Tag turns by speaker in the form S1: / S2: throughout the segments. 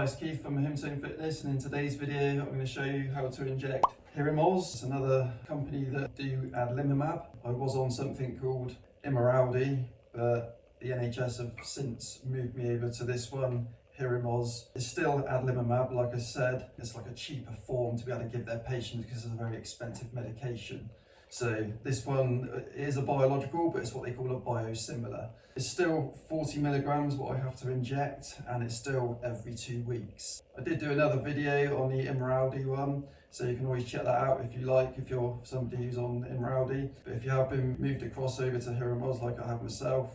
S1: it's Keith from Home Fitness, and in today's video I'm going to show you how to inject Hyrimoz. It's another company that do adalimumab. I was on something called Immorality, but the NHS have since moved me over to this one, Hyrimoz. It's still adalimumab, like I said. It's like a cheaper form to be able to give their patients because it's a very expensive medication. So this one is a biological, but it's what they call a biosimilar. It's still 40 milligrams what I have to inject, and it's still every 2 weeks. I did do another video on the Immorality one, so you can always check that out if you like, if you're somebody who's on Immorality. But if you have been moved across over to Hyrimoz like I have myself,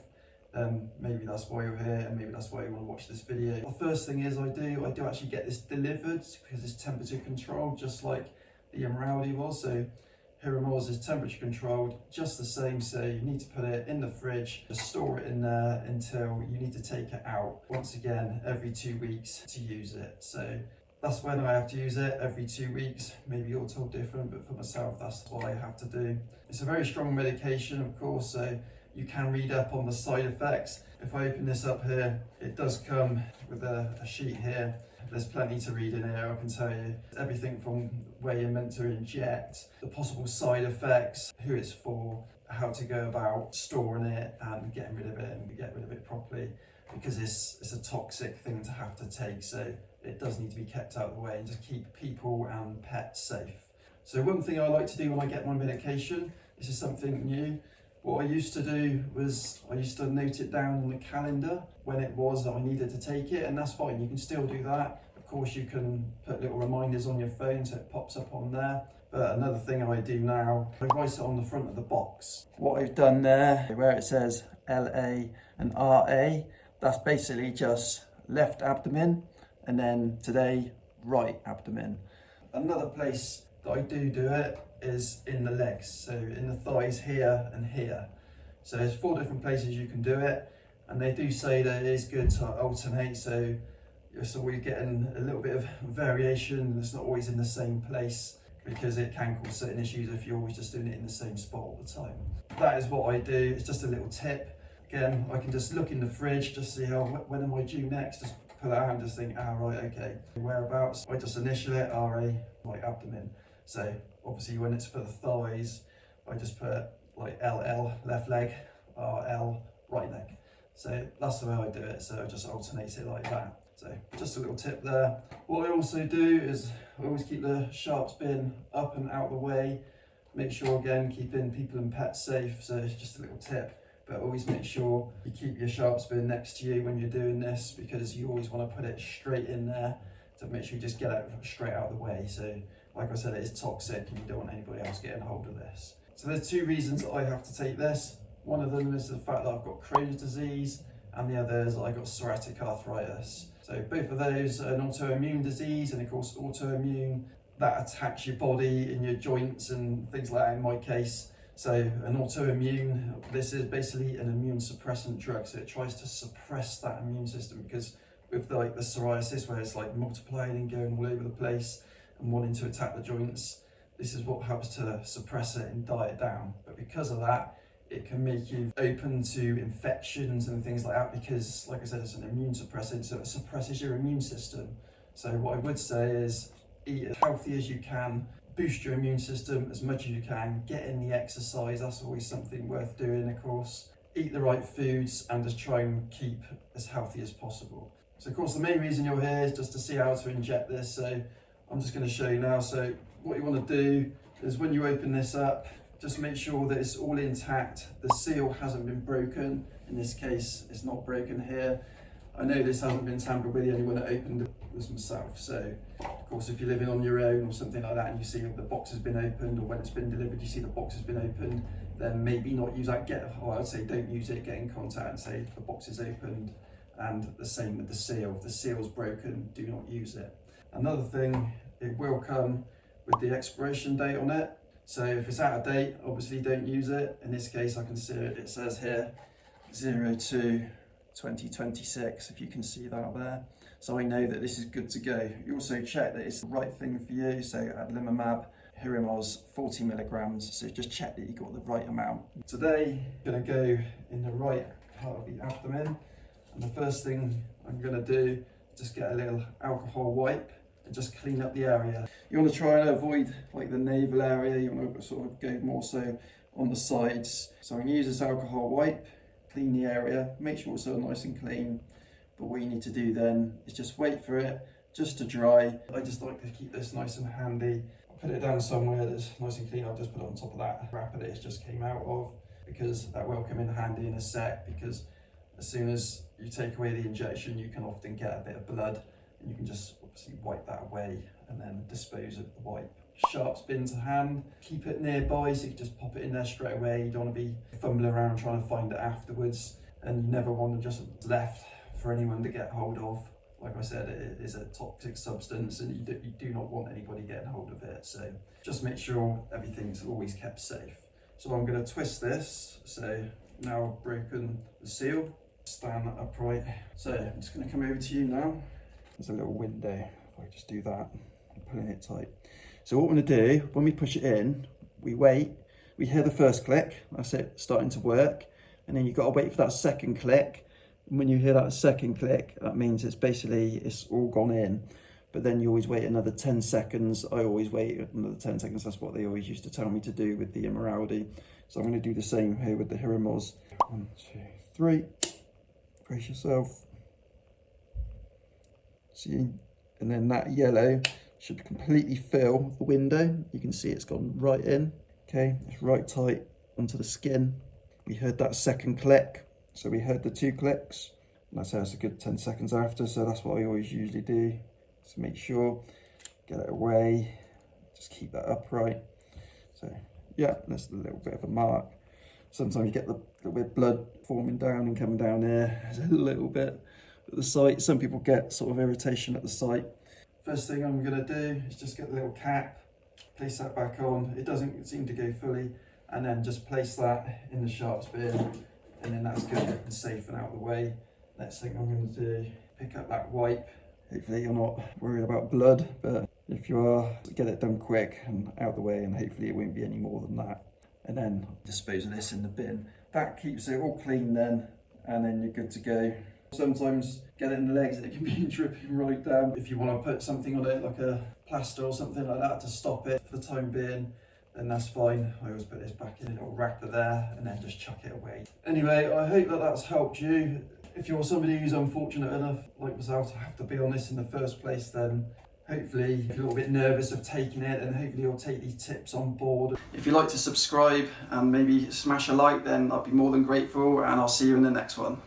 S1: then maybe that's why you're here, and maybe that's why you want to watch this video. The first thing is I do actually get this delivered because it's temperature controlled, just like the Immorality was. So Hyrimoz is temperature controlled, just the same, so you need to put it in the fridge, just store it in there until you need to take it out, once again, every 2 weeks to use it. So that's when I have to use it, every 2 weeks. Maybe you're told different, but for myself, that's what I have to do. It's a very strong medication, of course, so you can read up on the side effects. If I open this up here, it does come with a sheet here. There's plenty to read in here, I can tell you. Everything from where you're meant to inject, the possible side effects, who it's for, how to go about storing it and getting rid of it and get rid of it properly, because it's a toxic thing to have to take, so it does need to be kept out of the way and just keep people and pets safe. So one thing I like to do when I get my medication, this is something new. What I used to do was I used to note it down on the calendar when it was that I needed to take it, and that's fine, you can still do that. Of course you can put little reminders on your phone so it pops up on there. But another thing I do now, I write it on the front of the box. What I've done there, where it says LA and RA, that's basically just left abdomen, and then today, right abdomen. Another place that I do it is in the legs, so in the thighs here and here. So there's 4 different places you can do it, and they do say that it is good to alternate, so you're always getting a little bit of variation. It's not always in the same place because it can cause certain issues if you're always just doing it in the same spot all the time. That is what I do. It's just a little tip. Again, I can just look in the fridge, just see when am I due next, just pull it out and just think, right, okay, whereabouts. I just initial it, RA, right abdomen. So obviously when it's for the thighs, I just put like LL, left leg, RL, right leg. So that's the way I do it, so I just alternate it like that. So just a little tip there. What I also do is I always keep the sharps bin up and out of the way. Make sure, again, keeping people and pets safe, so it's just a little tip. But always make sure you keep your sharps bin next to you when you're doing this, because you always want to put it straight in there to make sure you just get it straight out of the way. So like I said, it is toxic and you don't want anybody else getting hold of this. So there's 2 reasons I have to take this. One of them is the fact that I've got Crohn's disease, and the other is I've got psoriatic arthritis. So both of those are an autoimmune disease, and of course autoimmune, that attacks your body and your joints and things like that in my case. So an autoimmune, this is basically an immune suppressant drug, so it tries to suppress that immune system, because with like the psoriasis, where it's like multiplying and going all over the place and wanting to attack the joints, this is what helps to suppress it and die it down. But because of that, it can make you open to infections and things like that, because like I said, it's an immune suppressant, so it suppresses your immune system. So what I would say is eat as healthy as you can, boost your immune system as much as you can, get in the exercise, that's always something worth doing, of course. Eat the right foods and just try and keep as healthy as possible. So of course the main reason you're here is just to see how to inject this, so I'm just going to show you now. So what you want to do is when you open this up, just make sure that it's all intact, the seal hasn't been broken. In this case, it's not broken here. I know this hasn't been tampered with, the only one that opened it was myself. So of course, if you're living on your own or something like that and you see the box has been opened, or when it's been delivered you see the box has been opened, then maybe not use that. I'd say don't use it, get in contact and say the box is opened. And the same with the seal. If the seal's broken, do not use it. Another thing, it will come with the expiration date on it. So if it's out of date, obviously don't use it. In this case, I can see it says here 02/2026, if you can see that there. So I know that this is good to go. You also check that it's the right thing for you. So adalimumab, Hyrimoz, 40 milligrams. So just check that you got the right amount. Today, I'm gonna go in the right part of the abdomen. And the first thing I'm gonna do just get a little alcohol wipe and just clean up the area. You want to try and avoid like the navel area. You want to sort of go more so on the sides. So I'm going to use this alcohol wipe, clean the area, make sure it's all nice and clean. But what you need to do then is just wait for it just to dry. I just like to keep this nice and handy. I'll put it down somewhere that's nice and clean. I'll just put it on top of that wrapper that it just came out of, because that will come in handy in a sec, because as soon as you take away the injection, you can often get a bit of blood, and you can just obviously wipe that away and then dispose of the wipe. Sharps bin to hand, keep it nearby so you can just pop it in there straight away. You don't want to be fumbling around trying to find it afterwards, and you never want to just left for anyone to get hold of. Like I said, it is a toxic substance, and you do not want anybody getting hold of it. So just make sure everything's always kept safe. So I'm going to twist this. So now I've broken the seal, stand upright. So I'm just going to come over to you now. There's a little window. If I just do that, I'm pulling it tight. So what we're going to do, when we push it in, we wait. We hear the first click. That's it, starting to work. And then you've got to wait for that second click. And when you hear that second click, that means it's all gone in. But then you always wait another 10 seconds. I always wait another 10 seconds. That's what they always used to tell me to do with the Immorality. So I'm going to do the same here with the Hyrimoz. 1, 2, 3. Brace yourself. See? And then that yellow should completely fill the window. You can see it's gone right in. Okay, it's right tight onto the skin. We heard that second click. So we heard the 2 clicks. And that's a good 10 seconds after. So that's what I always usually do. So make sure, get it away, just keep that upright. So yeah, that's a little bit of a mark. Sometimes you get the little bit of blood forming down and coming down here. There's a little bit at the site. Some people get sort of irritation at the site. First thing I'm going to do is just get the little cap, place that back on. It doesn't seem to go fully, and then just place that in the sharps bin, and then that's good and safe and out of the way. Next thing I'm going to do, pick up that wipe. Hopefully you're not worried about blood, but if you are, get it done quick and out of the way, and hopefully it won't be any more than that. And then dispose of this in the bin. That keeps it all clean then, and then you're good to go. Sometimes get it in the legs and it can be dripping right down. If you want to put something on it, like a plaster or something like that to stop it for the time being, then that's fine. I always put this back in a little wrapper there and then just chuck it away. Anyway, I hope that that's helped you. If you're somebody who's unfortunate enough, like myself, to have to be on this in the first place, then hopefully if you're a little bit nervous of taking it, and hopefully you'll take these tips on board. If you'd like to subscribe and maybe smash a like, then I'd be more than grateful, and I'll see you in the next one.